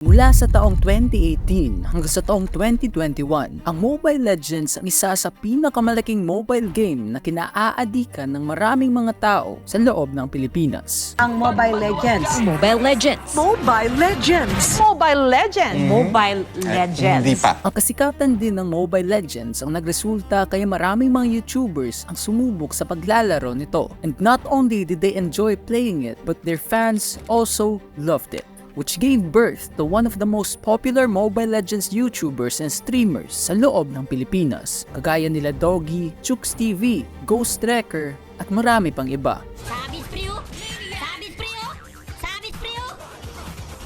Mula sa taong 2018 hanggang sa taong 2021, ang Mobile Legends ang isa sa pinakamalaking mobile game na kinaaadikan ng maraming mga tao sa loob ng Pilipinas. Ang Mobile Legends. Mobile Legends. Mobile Legends. Mobile Legends. Mobile Legends. Hindi pa. Ang kasikatan din ng Mobile Legends ang nagresulta kaya maraming mga YouTubers ang sumubok sa paglalaro nito. And not only did they enjoy playing it, but their fans also loved it, which gave birth to one of the most popular Mobile Legends YouTubers and streamers sa loob ng Pilipinas, kagaya nila Doggy, Chooks TV, Ghost Tracker, at marami pang iba. Sabis Priyo! Sabis Priyo! Sabis Priyo!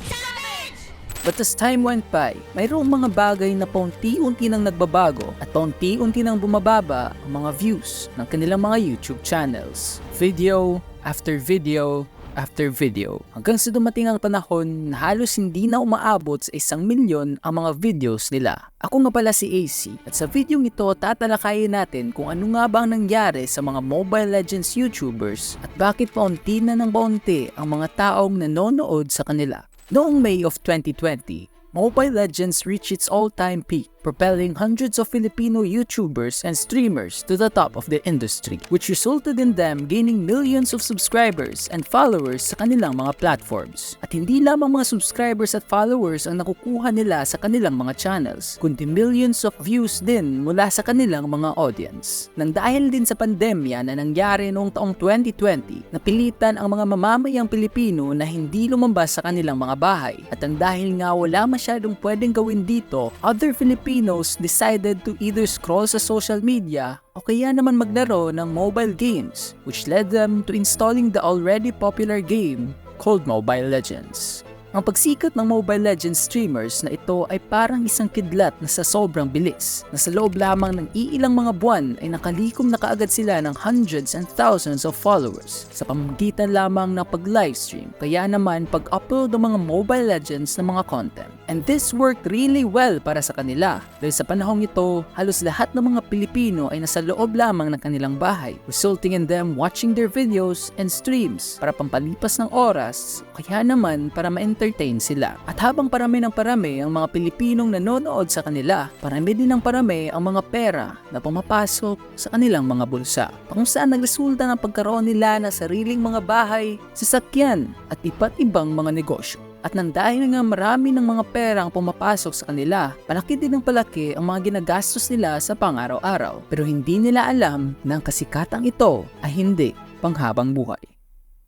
Sabis! But as time went by, mayroong mga bagay na paunti-unti nang nagbabago at paunti-unti nang bumababa ang mga views ng kanilang mga YouTube channels. Video after video after video, hanggang sa dumating ang panahon na halos hindi na umaabot sa 1,000,000 ang mga videos nila. Ako nga pala si AC, at sa video ito tatalakayin natin kung ano nga ba ang nangyari sa mga Mobile Legends YouTubers at bakit paunti na ng paunti ang mga taong nanonood sa kanila. Noong May of 2020, Mobile Legends reached its all-time peak, propelling hundreds of Filipino YouTubers and streamers to the top of the industry, which resulted in them gaining millions of subscribers and followers sa kanilang mga platforms. At hindi lamang mga subscribers at followers ang nakukuha nila sa kanilang mga channels, kundi millions of views din mula sa kanilang mga audience. Nang dahil din sa pandemya na nangyari noong taong 2020, napilitan ang mga mamamayang Pilipino na hindi lumabas sa kanilang mga bahay. At ang dahil nga wala masyadong pwedeng gawin dito, other Filipinos decided to either scroll sa social media o kaya naman maglaro ng mobile games, which led them to installing the already popular game called Mobile Legends. Ang pagsikat ng Mobile Legends streamers na ito ay parang isang kidlat na sa sobrang bilis, na sa loob lamang ng iilang mga buwan ay nakalikom na kaagad sila ng hundreds and thousands of followers sa pamamagitan lamang ng pag-livestream, kaya naman pag-upload ng mga Mobile Legends na mga content. And this worked really well para sa kanila dahil sa panahong ito, halos lahat ng mga Pilipino ay nasa loob lamang ng kanilang bahay, resulting in them watching their videos and streams para pampalipas ng oras, kaya naman para ma-entertain sila. At habang parami ng parami ang mga Pilipinong nanonood sa kanila, parami din ng parami ang mga pera na pumapasok sa kanilang mga bulsa, kung saan nagresulta ng pagkaroon nila ng sariling mga bahay, sasakyan at iba't ibang mga negosyo. At nang dahil nga marami ng mga pera ang pumapasok sa kanila, palaki din ng palaki ang mga ginagastos nila sa pang-araw-araw. Pero hindi nila alam na ang kasikatang ito ay hindi panghabang buhay.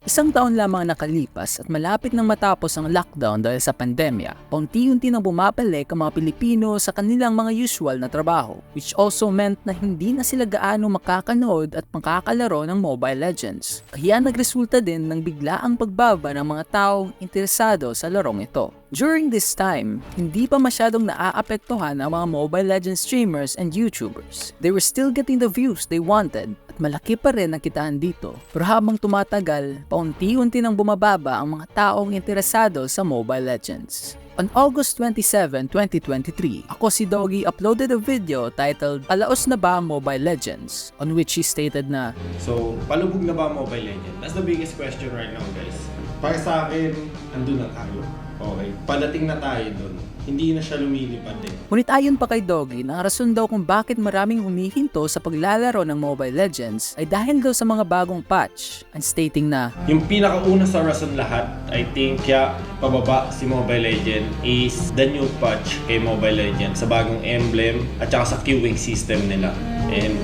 Isang taon lamang nakalipas at malapit nang matapos ang lockdown dahil sa pandemya, paunti-unti nang bumabalik ang mga Pilipino sa kanilang mga usual na trabaho, which also meant na hindi na sila gaano makakanood at makakalaro ng Mobile Legends. Kaya nagresulta din ng biglaang pagbaba ng mga taong interesado sa larong ito. During this time, hindi pa masyadong naaapektuhan ang mga Mobile Legends streamers and YouTubers. They were still getting the views they wanted at malaki pa rin ang kitaan dito. Pero habang tumatagal, paunti-unti nang bumababa ang mga taong interesado sa Mobile Legends. On August 27, 2023, ako si Doggy uploaded a video titled "Palaos na ba ang Mobile Legends?" on which he stated na, So, palubog na ba ang Mobile Legends? That's the biggest question right now, guys. Para sa akin, andun na tayo. Okay, padating na tayo dun. Hindi na siya lumilipad eh. ngunit ayon pa kay Doggy na ang rason daw kung bakit maraming humihinto sa paglalaro ng Mobile Legends ay dahil daw sa mga bagong patch, and stating na, Yung pinakauna sa rason lahat, I think kaya pababa si Mobile Legends is the new patch kay Mobile Legends sa bagong emblem at saka sa queuing system nila. And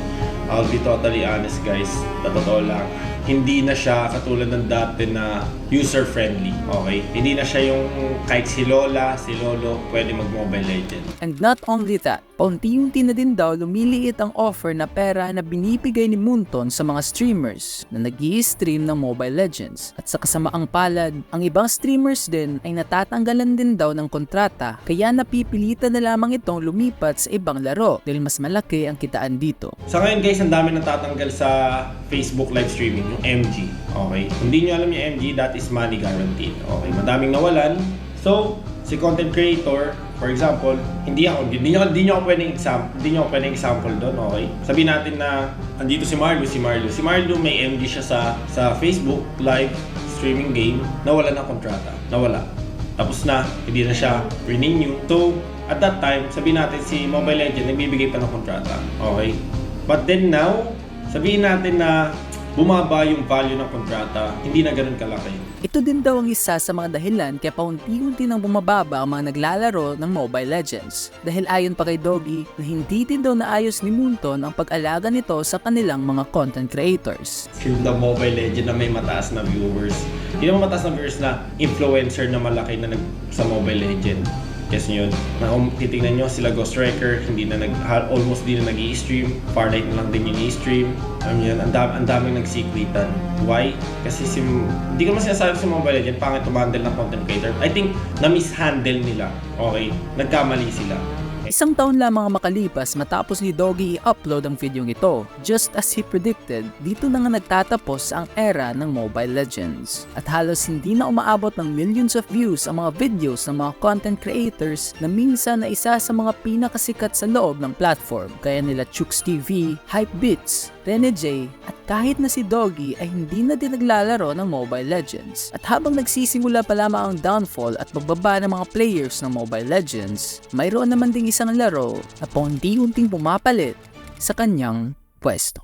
I'll be totally honest guys, totoo lang, hindi na siya katulad ng dati na user-friendly, okay? Hindi na siya yung kahit si Lola, si Lolo, pwede mag-Mobile Legends. and not only that, paunti-unti na din daw lumiliit ang offer na pera na binibigay ni Moonton sa mga streamers na nag-i-stream ng Mobile Legends. At sa kasamaang palad, ang ibang streamers din ay natatanggalan din daw ng kontrata, kaya napipilitan na lamang itong lumipat sa ibang laro dahil mas malaki ang kitaan dito. Sa ngayon guys, ang dami natatanggal sa Facebook live streaming, yung MG, okay? Kung di nyo alam yung MG, that is money guaranteed, okay? Madaming nawalan. So, si content creator, for example, hindi nyo ako pwedeng example doon, okay? Sabihin natin na andito si Marlo may MG siya sa Facebook live streaming game, nawala ng kontrata, nawala. tapos na, hindi na siya renew. So, at that time, sabihin natin si Mobile Legends nagbibigay pa ng kontrata. Okay? But then now, sabihin natin na bumaba yung value ng kontrata, hindi na ganun kalaki. Ito din daw ang isa sa mga dahilan kaya paunti-unti nang bumababa ang mga naglalaro ng Mobile Legends. Dahil ayon pa kay Doggy na hindi din daw naayos ni Moonton ang pag-alaga nito sa kanilang mga content creators. Yung the Mobile Legends na may mataas na viewers. Hindi naman mataas na viewers na influencer na malaki na sa Mobile Legends. Yes yun. Na kung titignan nyo, sila Ghost Striker, almost di na nag-i-stream. Farlight na lang din yung i-stream. Yun, ang daming nagsiklitan. Why? Kasi hindi ko naman sinasabi sa Mobile Legends, pangit tumandle ng content creator. I think, na-mishandle nila. Okay? Nagkamali sila. Isang taon lamang ang makalipas matapos ni Doggy i-upload ang videong ito. Just as he predicted, dito na nga nagtatapos ang era ng Mobile Legends. At halos hindi na umaabot ng millions of views ang mga videos ng mga content creators na minsan na isa sa mga pinakasikat sa loob ng platform. Kaya nila Chooks TV, Hypebeats, Rene J, at kahit na si Doggy ay hindi na din naglalaro ng Mobile Legends. At habang nagsisimula pa lamang ang downfall at pagbaba ng mga players ng Mobile Legends, mayroon naman ding isang laro na paunti-unting pumapalit sa kanyang pwesto.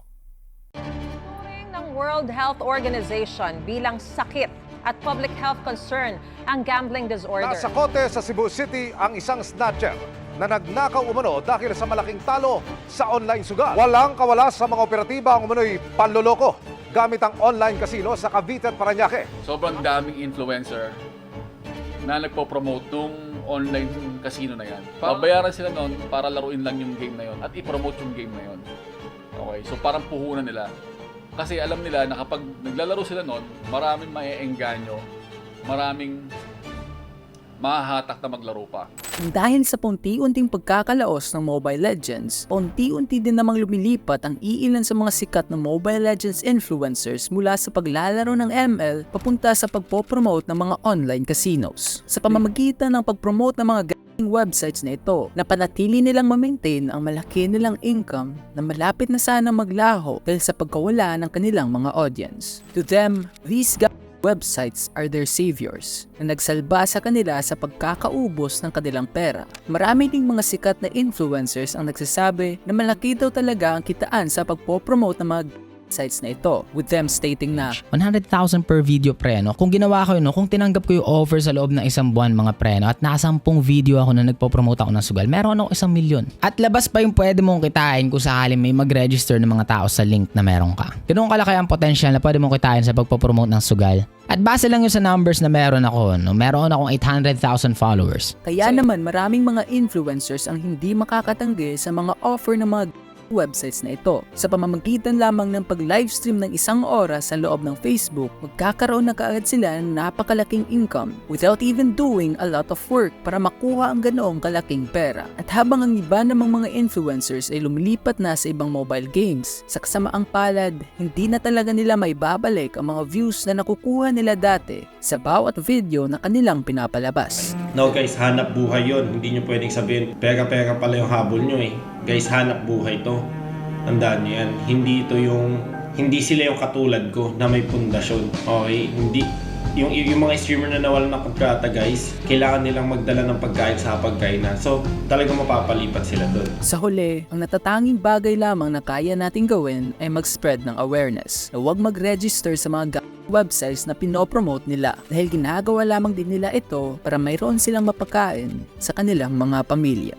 Turing ng World Health Organization bilang sakit at public health concern ang gambling disorder. Nasa kote sa Cebu City ang isang snatcher na nagnakaw umano dahil sa malaking talo sa online sugal. Walang kawalas sa mga operatiba ang umano'y panloloko gamit ang online casino sa Cavite at Parañaque. Sobrang daming influencer na nagpo-promote nung online casino na yan. Babayaran sila noon para laruin lang yung game na yon at i-promote yung game na yon. Okay, so parang puhunan nila. Kasi alam nila na kapag naglalaro sila noon, maraming maeengganyo, maraming mahahatak na maglaro pa. Dahil sa paunti-unting pagkakalaos ng Mobile Legends, paunti-unti din namang lumilipat ang iilan sa mga sikat na Mobile Legends influencers mula sa paglalaro ng ML papunta sa pagpopromote ng mga online casinos. Sa pamamagitan ng pagpromote ng mga websites na ito, napanatili nilang ma-maintain ang malaki nilang income na malapit na sana maglaho dahil sa pagkawala ng kanilang mga audience. To them, these websites are their saviors na nagsalba sa kanila sa pagkakaubos ng kanilang pera. Marami ding mga sikat na influencers ang nagsasabi na malaki daw talaga ang kitaan sa pagpopromote ng mga sites na ito, with them stating na 100,000 per video preno. Kung ginawa ko yun, kung tinanggap ko yung offer sa loob ng isang buwan mga preno at nasa 10 video ako na nagpo-promote ako ng sugal, meron ako 1 milyon. At labas pa yung pwede mong kitain kung sakali may mag-register ng mga tao sa link na meron ka. Ganun kalaki ang potential na pwede mong kitain sa pagpo-promote ng sugal. At base lang yun sa numbers na meron ako, meron akong 800,000 followers. Kaya naman maraming mga influencers ang hindi makakatanggi sa mga offer ng mga websites na ito. Sa pamamagitan lamang ng pag-livestream ng 1 oras sa loob ng Facebook, magkakaroon na kaagad sila ng napakalaking income without even doing a lot of work para makuha ang ganoong kalaking pera. At habang ang iba namang mga influencers ay lumilipat na sa ibang mobile games, sa kasamaang palad, hindi na talaga nila may babalik ang mga views na nakukuha nila dati sa bawat video na kanilang pinapalabas. No guys, hanap buhay yon. Hindi nyo pwedeng sabihin, pera-pera pala yung habol nyo eh. Guys, hanap buhay to. Tandaan nyo yan. Hindi sila yung katulad ko na may pundasyon. Okay? Hindi. Yung mga streamer na nawalan ng kontrata guys, kailangan nilang magdala ng pagkain sa pagkainan. So, talagang mapapalipat sila doon. Sa huli, ang natatanging bagay lamang na kaya nating gawin ay mag-spread ng awareness na huwag mag-register sa mga websites na pinopromote nila dahil ginagawa lamang din nila ito para mayroon silang mapakain sa kanilang mga pamilya.